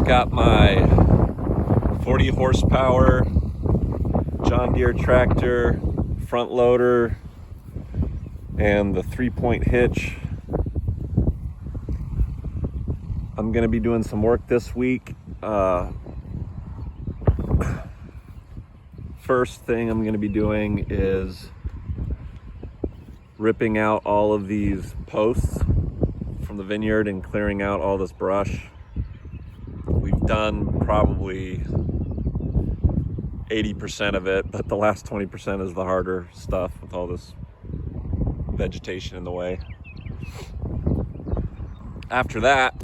got my 40 horsepower John Deere tractor, front loader, and the 3-point hitch. I'm gonna be doing some work this week. First thing I'm gonna be doing is ripping out all of these posts from the vineyard and clearing out all this brush. We've done probably 80% of it, but the last 20% is the harder stuff with all this vegetation in the way. After that,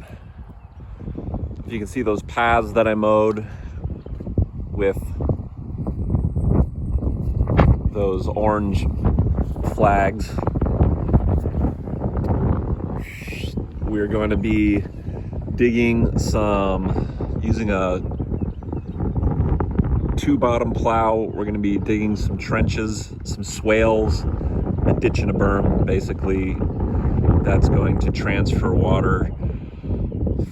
you can see those paths that I mowed with those orange flags. We're going to be digging using a 2-bottom plow. We're going to be digging some trenches, some swales, a ditch and a berm, basically. That's going to transfer water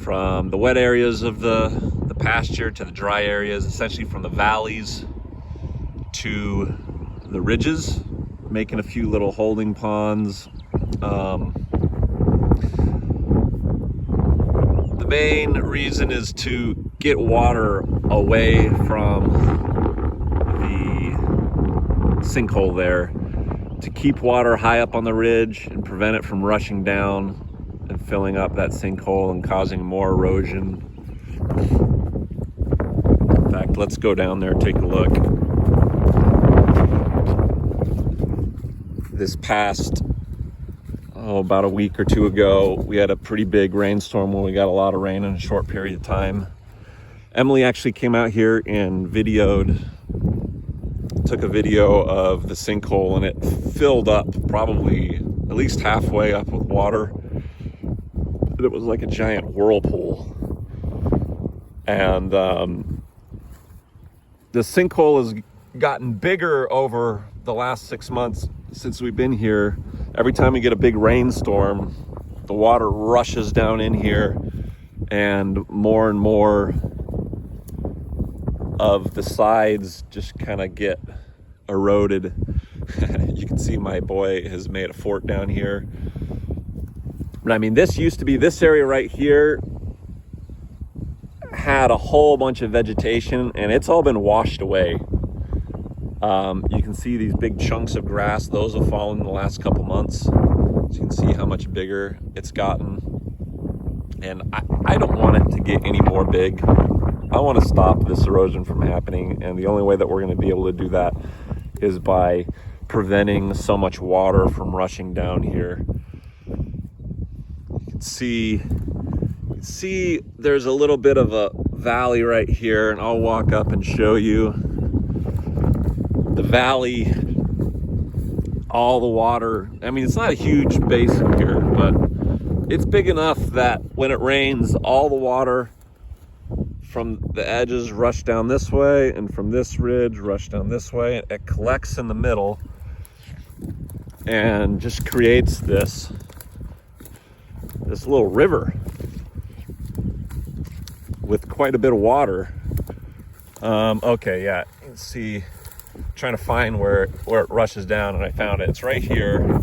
from the wet areas of the pasture to the dry areas, essentially from the valleys to the ridges, making a few little holding ponds. The main reason is to get water away from the sinkhole there, to keep water high up on the ridge and prevent it from rushing down and filling up that sinkhole and causing more erosion. In fact, let's go down there and take a look. This past, about a week or two ago, we had a pretty big rainstorm where we got a lot of rain in a short period of time. Emily actually came out here and took a video of the sinkhole, and it filled up probably at least halfway up with water. It was like a giant whirlpool. And the sinkhole has gotten bigger over the last 6 months since we've been here. Every time we get a big rainstorm, the water rushes down in here, and more of the sides just kind of get eroded. You can see my boy has made a fort down here. But I mean, this area right here had a whole bunch of vegetation, and it's all been washed away. You can see these big chunks of grass. Those have fallen in the last couple months. So you can see how much bigger it's gotten. And I don't want it to get any more big. I want to stop this erosion from happening. And the only way that we're going to be able to do that is by preventing so much water from rushing down here. You can see there's a little bit of a valley right here, and I'll walk up and show you. The valley, all the water, I mean, it's not a huge basin here, but it's big enough that when it rains, all the water from the edges rush down this way, and from this ridge rush down this way. It collects in the middle and just creates this little river with quite a bit of water. Okay, yeah, you can see, trying to find where it rushes down, and I found it. It's right here.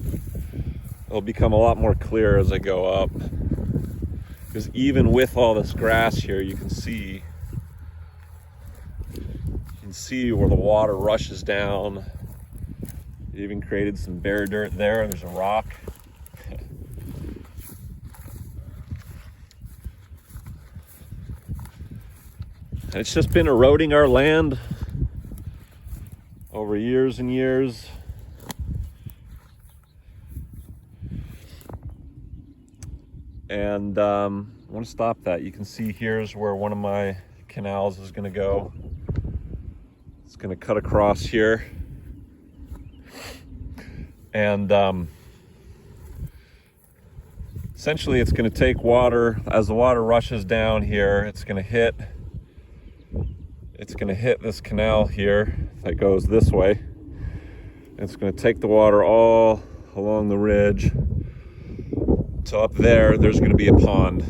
It'll become a lot more clear as I go up, because even with all this grass here, you can see where the water rushes down. It even created some bare dirt there. There's a rock. And it's just been eroding our land over years and years. And I want to stop that. You can see here's where one of my canals is going to go. It's going to cut across here. And essentially it's going to take water. As the water rushes down here, it's going to hit this canal here that goes this way. It's going to take the water all along the ridge. So up there's going to be a pond.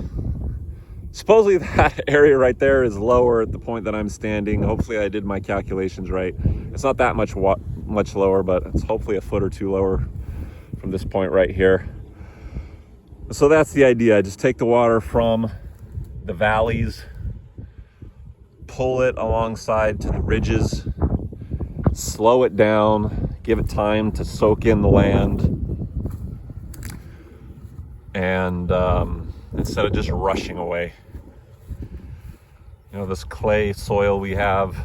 Supposedly that area right there is lower at the point that I'm standing. Hopefully I did my calculations right. It's not that much lower, but it's hopefully a foot or two lower from this point right here. So that's the idea. Just take the water from the valleys, pull it alongside to the ridges, slow it down, give it time to soak in the land, and instead of just rushing away. You know, this clay soil we have,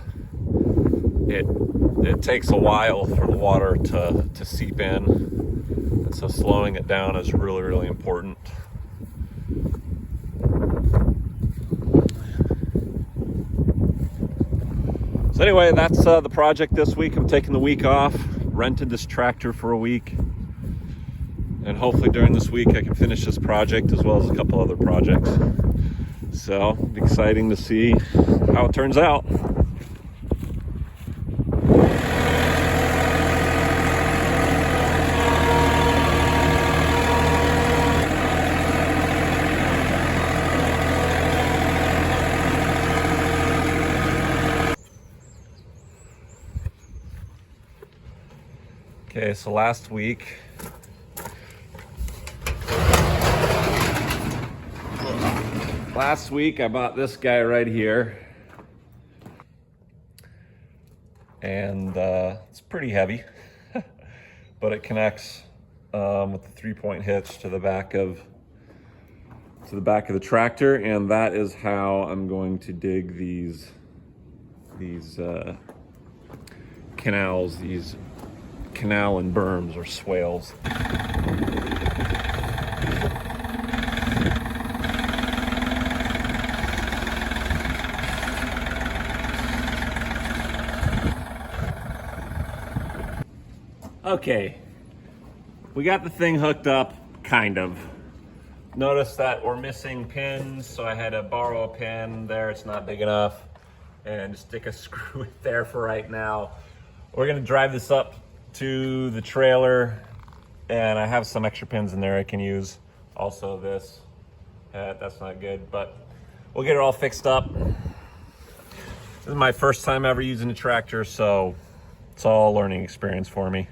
it takes a while for the water to seep in, and so slowing it down is really, really important. So anyway, that's the project this week. I'm taking the week off, rented this tractor for a week, and hopefully during this week I can finish this project as well as a couple other projects. So it'll be exciting to see how it turns out. Okay, so last week I bought this guy right here, and it's pretty heavy, but it connects with the 3-point hitch to the back of the tractor, and that is how I'm going to dig these canals, these canal and berms or swales. Okay, we got the thing hooked up, kind of. Notice that we're missing pins, so I had to borrow a pin there. It's not big enough, and stick a screw in there for right now. We're gonna drive this up to the trailer, and I have some extra pins in there I can use. Also this, that's not good, but we'll get it all fixed up. This is my first time ever using a tractor, so it's all a learning experience for me.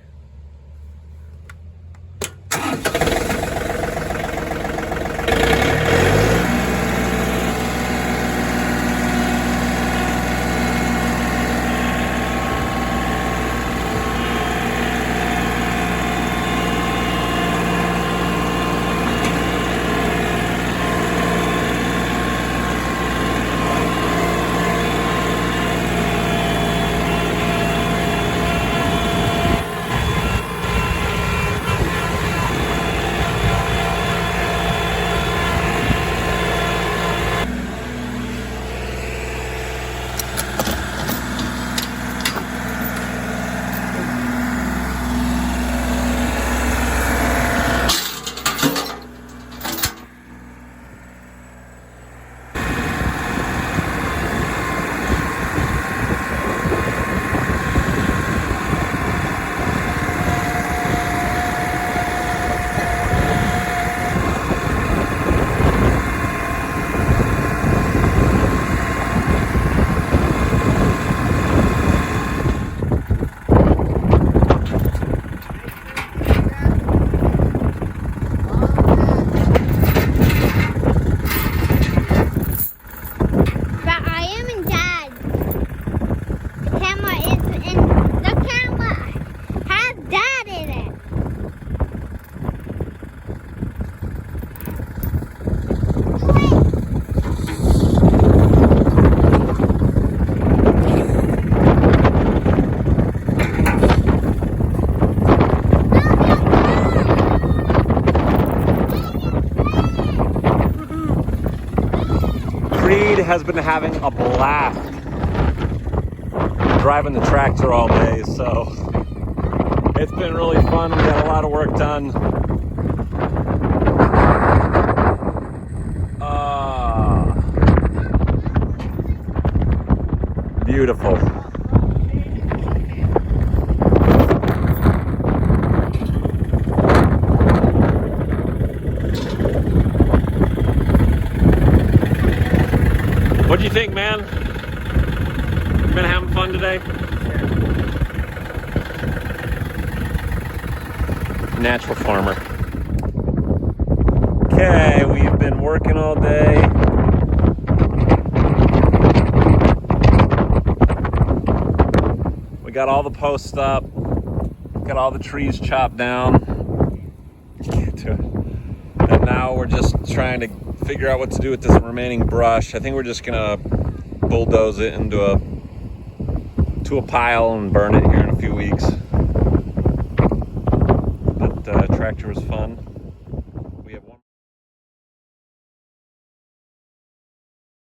Has been having a blast driving the tractor all day, so it's been really fun. We got a lot of work done. Beautiful. What'd you think, man? You been having fun today? Natural farmer. Okay, we've been working all day. We got all the posts up, got all the trees chopped down. And now we're just trying to figure out what to do with this remaining brush. I think we're just gonna bulldoze it into a pile and burn it here in a few weeks. But tractor was fun.